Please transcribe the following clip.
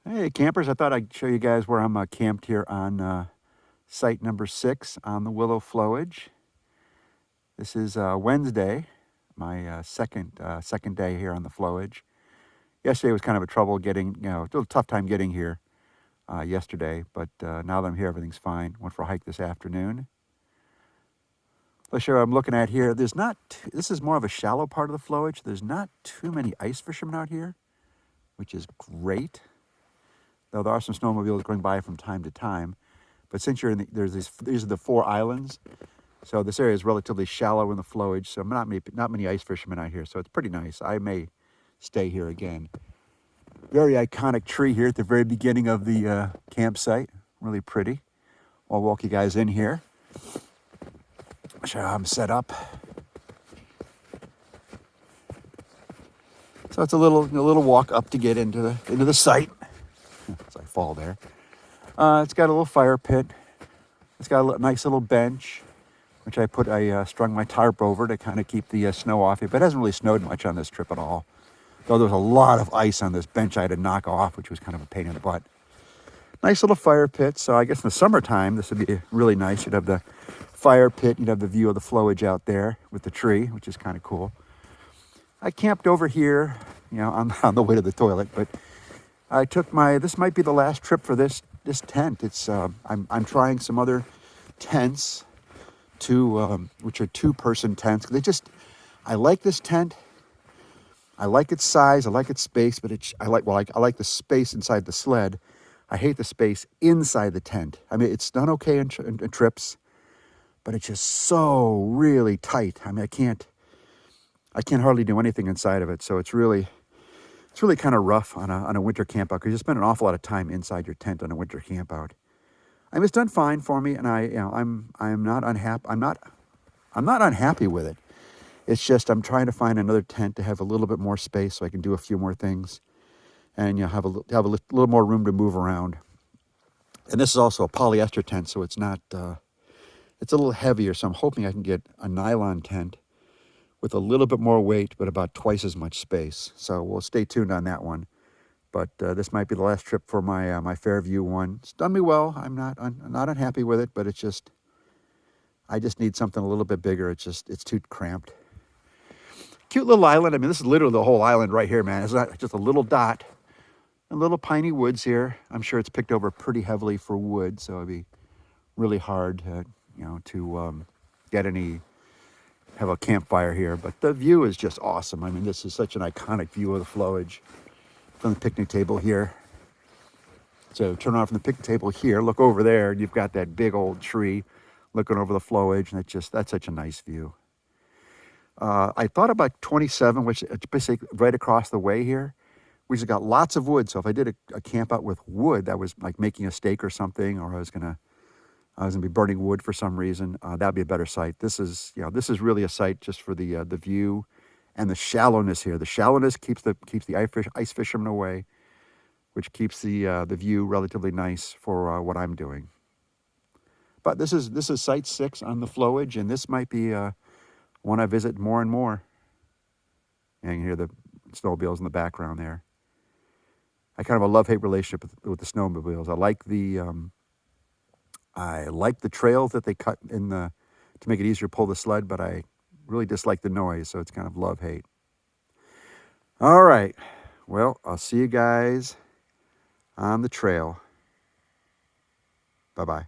Hey campers, I thought I'd show you guys where I'm camped here on site number 6 on the Willow Flowage. This is Wednesday, my second day here on the Flowage. Yesterday was kind of a trouble getting, a little tough time getting here yesterday, but now that I'm here, everything's fine. Went for a hike this afternoon. Let's show you what I'm looking at here. This is more of a shallow part of the Flowage. There's not too many ice fishermen out here, which is great. Though there are some snowmobiles going by from time to time. But since you're in these are the 4 islands, so this area is relatively shallow in the flowage, so not many ice fishermen out here, so it's pretty nice. I may stay here again. Very iconic tree here at the very beginning of the campsite. Really pretty. I'll walk you guys in here. Show you how I'm set up. So it's a little walk up to get into the site. As I fall there. It's got a little fire pit. It's got a nice little bench, which I strung my tarp over to kind of keep the snow off it. But it hasn't really snowed much on this trip at all. Though there was a lot of ice on this bench I had to knock off, which was kind of a pain in the butt. Nice little fire pit. So I guess in the summertime, this would be really nice. You'd have the fire pit. You'd have the view of the flowage out there with the tree, which is kind of cool. I camped over here, on the way to the toilet, but I took this might be the last trip for this tent. It's I'm trying some other tents which are 2-person tents. I like this tent. I like its size, I like its space, but I like the space inside the sled. I hate the space inside the tent. I mean, it's done okay in trips, but it's just so really tight. I mean, I can't hardly do anything inside of it. So it's really kind of rough on a winter camp out because you spend an awful lot of time inside your tent on a winter camp out. I mean, it's done fine for me, and I'm not unhappy. I'm not unhappy with it. It's just I'm trying to find another tent to have a little bit more space so I can do a few more things, and have a little more room to move around. And this is also a polyester tent, so it's not. It's a little heavier, so I'm hoping I can get a nylon tent with a little bit more weight, but about twice as much space. So we'll stay tuned on that one. But this might be the last trip for my Fairview one. It's done me well. I'm not unhappy with it, but I just need something a little bit bigger. It's too cramped. Cute little island. I mean, this is literally the whole island right here, man. It's not just a little dot. And little piney woods here. I'm sure it's picked over pretty heavily for wood, so it'd be really hard to have a campfire here. But the view is just awesome. I mean, this is such an iconic view of the flowage from the picnic table here. So turn off from the picnic table here, look over there, and you've got that big old tree looking over the flowage, and that's such a nice view. I thought about 27, which is basically right across the way here. We just got lots of wood, so if I did a camp out with wood, that was like making a steak or something, or I was gonna be burning wood for some reason, that'd be a better site. This is really a site just for the view and the shallowness here. The shallowness keeps the ice fishermen away, which keeps the view relatively nice for what I'm doing. But this is site 6 on the flowage, and this might be one I visit more and more. And you can hear the snowmobiles in the background there. I kind of have a love-hate relationship with the snowmobiles. I like the trails that they cut to make it easier to pull the sled, but I really dislike the noise, so it's kind of love-hate. All right. Well, I'll see you guys on the trail. Bye-bye.